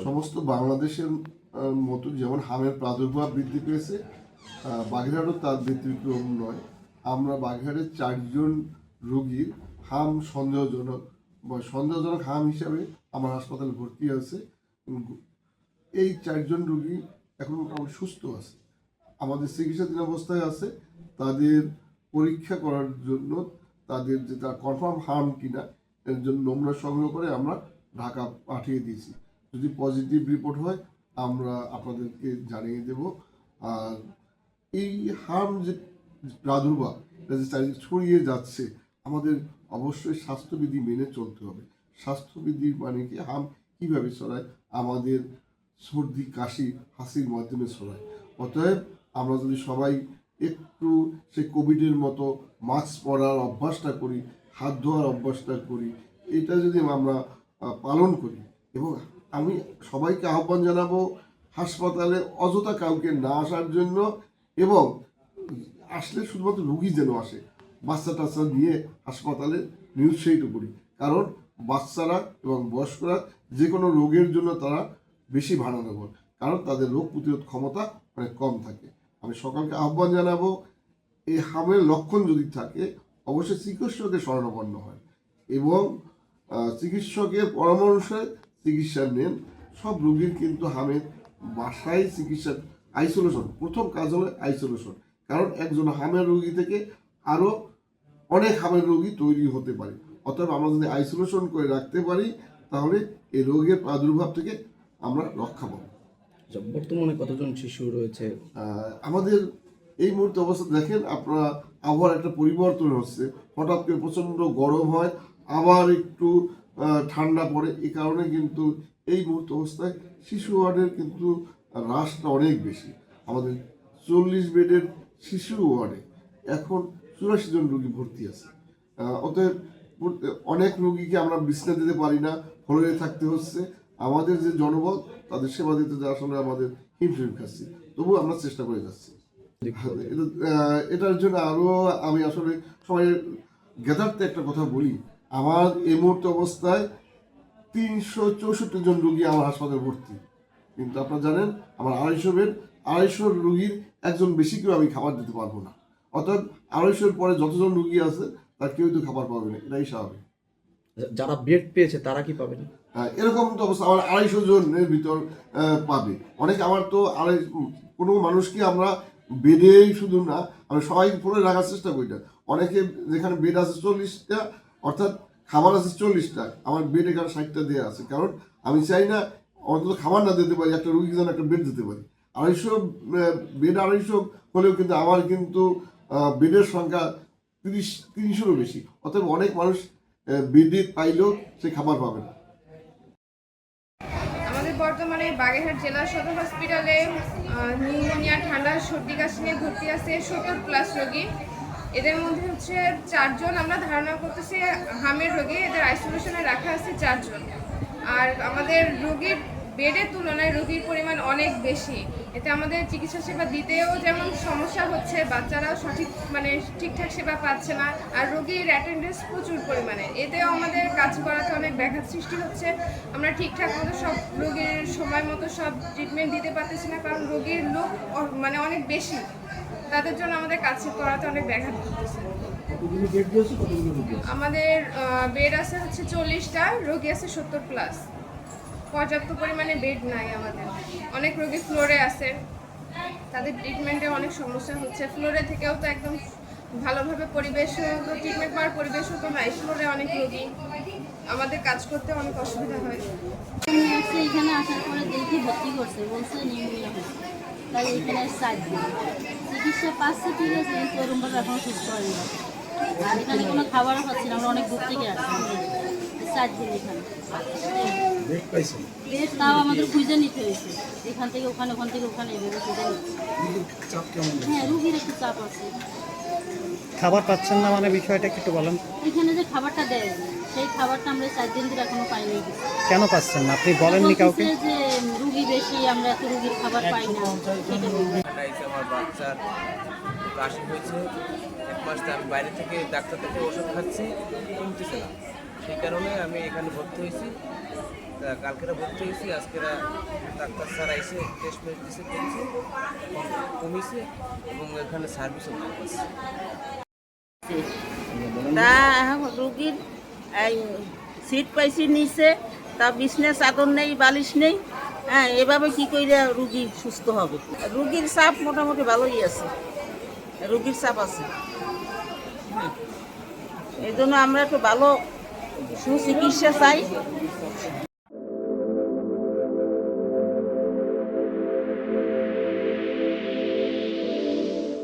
সমস্ত বাংলাদেশের মতো যেমন হামের প্রাদুর্ভাব বৃদ্ধি পেয়েছে, বাগেরহাটও তার ব্যতিক্রম নয়। আমরা বাগেরহাটের 4 জন রোগীর হাম সন্দেহজনক হাম হিসাবে আমার হাসপাতালে ভর্তি আছে। এই 4 জন রোগী এখন মোটামুটি সুস্থ আছে, আমাদের চিকিৎসাধীন অবস্থায় আছে। তাদের পরীক্ষা করার জন্য তাদের যেটা কনফার্ম হার্ম কিনা এর জন্য নমুনা সংগ্রহ করে আমরা ঢাকা পাঠিয়ে দিয়েছি। যদি পজিটিভ রিপোর্ট হয় আমরা আপনাদেরকে জানিয়ে দেব। আর এই হার্ম যে প্রাদুর্ভাব এটা যে চারিদিকে ছড়িয়ে যাচ্ছে, আমাদের অবশ্যই স্বাস্থ্যবিধি মেনে চলতে হবে। স্বাস্থ্যবিধি মানে কি, হার্ম কীভাবে ছড়ায়, আমাদের সর্দি কাশি হাসির মাধ্যমে ছড়ায়। অতএব আমরা যদি সবাই একটু সে কোভিডের মতো মাস্ক পরার অভ্যাসটা করি, হাত ধোয়ার অভ্যাসটা করি, এটা যদি আমরা পালন করি, এবং আমি সবাইকে আহ্বান জানাবো হাসপাতালে অযথা কাউকে না আসার জন্য, এবং আসলে শুধুমাত্র রুগী যেন আসে, বাচ্চা টাচ্চা নিয়ে হাসপাতালে নিরুৎসাহিত করি। কারণ বাচ্চারা এবং বয়স্করা যে কোনো রোগের জন্য তারা বেশি ভাড়ানোর, কারণ তাদের রোগ প্রতিরোধ ক্ষমতা অনেক কম থাকে। আমি সকলকে আহ্বান জানাবো, এই হামের লক্ষণ যদি থাকে অবশ্যই চিকিৎসকের শরণাপন্ন হয় এবং চিকিৎসকের পরামর্শে চিকিৎসা নেন। সব রোগীর কিন্তু হামের বাসায় চিকিৎসা আইসোলেশন, প্রথম কাজ হলো আইসোলেশন। কারণ একজন হামের রোগী থেকে আরও অনেক হামের রোগী তৈরি হতে পারে। অতএব আমরা যদি আইসোলেশন করে রাখতে পারি তাহলে এই রোগের প্রাদুর্ভাব থেকে আমরা রক্ষা পাবো। বর্তমানে কতজন শিশু রয়েছে? আমাদের এই মুহূর্তে অবস্থা দেখেন আপনারা, আবহাওয়ার একটা পরিবর্তন হচ্ছে, হঠাৎ করে প্রচণ্ড গরম হয়, আবার একটু ঠান্ডা পড়ে। এই কারণে কিন্তু এই মুহূর্তে অবস্থায় শিশু ওয়ার্ডের কিন্তু হ্রাসটা অনেক বেশি। আমাদের 40 বেডের শিশু ওয়ার্ডে এখন 84 জন রোগী ভর্তি আছে। অতএব অনেক রোগীকে আমরা বিছানা দিতে পারি না, ফ্লোরে থাকতে হচ্ছে। আমাদের যে জনবল তাদের সেবা দিতে যা আসলে আমাদের হিমশিম খাচ্ছি, তবুও আমরা চেষ্টা করে যাচ্ছি। এটার জন্য আরও আমি আসলে সবাই জ্ঞাতার্থে একটা কথা বলি, আমার এই মুহূর্তে অবস্থায় 364 জন রোগী আমার হাসপাতালে ভর্তি, কিন্তু আপনারা জানেন আমার 250 বেড, 250 রোগীর একজন বেশি কেউ আমি খাবার দিতে পারবো না। অর্থাৎ 250-এর পরে যতজন রোগী আছে তার কেউ তো খাবার পাবে না, এটাই স্বাভাবিক। যারা বেড পেয়েছে তারা কি পাবে না? এরকম তো অবস্থা আমার 250 জনের ভিতর পাবে। অনেকে আমার তো কোনো মানুষকে আমরা বেডেই শুধু না, আমি সবাই ফ্লোরে রাখার চেষ্টা করি না। অনেকে যেখানে বেড আছে 40টা, অর্থাৎ খাবার আছে 40টা, আমার বেড এখানে 60টা দেওয়া আছে। কারণ আমি চাই না অন্তত খাবার না দিতে পারি, একটা রুগীকে যেন একটা বেড দিতে পারি। 250 বেড 250 হলেও কিন্তু আমার কিন্তু বেডের সংখ্যা 30-300-এরও বেশি। অতএব অনেক মানুষ বেডে পাইলেও সে খাবার পাবে না। আমাদের বর্তমানে বাগেরহাট জেলা সদর হসপিটালে নিউমোনিয়া, ঠান্ডা, সর্দি কাশি নিয়ে ভর্তি আছে 70+ রোগী। এদের মধ্যে হচ্ছে 4 জন আমরা ধারণা করতেছি হামের রোগী, এদের আইসোলেশনে রাখা আছে 4 জন। আর আমাদের রোগীর বেডের তুলনায় রোগীর পরিমাণ অনেক বেশি, এতে আমাদের চিকিৎসা সেবা দিতেও যেমন সমস্যা হচ্ছে, বাচ্চারাও ঠিকঠাক সেবা পাচ্ছে না, আর রোগীর অ্যাটেন্ডেন্স প্রচুর পরিমাণে, এতেও আমাদের কাজ করাতে অনেক ব্যাঘাত সৃষ্টি হচ্ছে। আমরা ঠিকঠাক মতো সব রোগীর সময় মতো সব ট্রিটমেন্ট দিতে পারতেছি না, কারণ রোগীর লোক অনেক বেশি, তাদের জন্য আমাদের কাজ করাতে অনেক ব্যাঘাত ঘটতেছে। আমাদের বেড আছে হচ্ছে 40টা, রোগী আছে 70+। পর্যাপ্ত পরিমাণে বেড নাই আমাদের, অনেক রোগী ফ্লোরে আছে, তাদের ট্রিটমেন্টে অনেক সমস্যা হচ্ছে। ফ্লোরে থেকেও তো একদম ভালোভাবে ট্রিটমেন্ট পাওয়ার পরিবেশও তো নাই, ফ্লোরে অনেক রোগী, আমাদের কাজ করতে অনেক অসুবিধা হয়। এখানে আসার পরে দেখি ভর্তি করছে, বলছে নিউমোনিয়া হয়েছে, তাই এখানে 7 দিন চিকিৎসা পাচ্ছে, ঠিক আছে, কিন্তু ওরকমভাবে এখন সুস্থ হয়নি। আর এখানে কোনো খাবারও পাচ্ছি না, আমরা অনেক দূর থেকে আসছি। 7 দিন এখানে বেড তাও আমাদের খুঁজে নিতে হয়েছে, এখান থেকে ওখানে, ওখান থেকে ওখানে, এভাবে খুঁজে নিচ্ছে। হ্যাঁ, রুগীর একটু চাপ আছে। খাবার পাচ্ছেন না মানে বিষয়টা কি একটু বলেন। এখানে যে খাবারটা দেয় সেই খাবারটা আমরা 4 দিন ধরে এখনো পাইনি। কেন পাচ্ছেন না আপনি বলেননি কাউকে? বলতেছে যে রুগী বেশি, আমরা এত রুগীর খাবার পাই না। সেটা বলছে। এসে আমার বাচ্চার কাশি হয়েছে, 1 মাস আমি বাইরে থেকে ডাক্তার থেকে ওষুধ খাচ্ছি, কমতেছে না। সেই কারণে আমি এখানে ভর্তি হয়েছি। তা কালকেরা ভর্তি হয়েছি, আজকেরা ডাক্তার স্যার এসে টেস্ট দিয়েছে, কমিছে এবং এখানে সার্ভিসও ভালো আছে। তা এখন রুগীর এই সিট পাইছি নিচে, তা বিছনা চাদর নেই, বালিশ নেই। হ্যাঁ, এভাবে কি করে রুগী সুস্থ হবে? রুগীর চাপ মোটামুটি ভালোই আছে, রুগীর চাপ আছে। এই জন্য আমরা একটু ভালো সুচিকিৎসা চাই।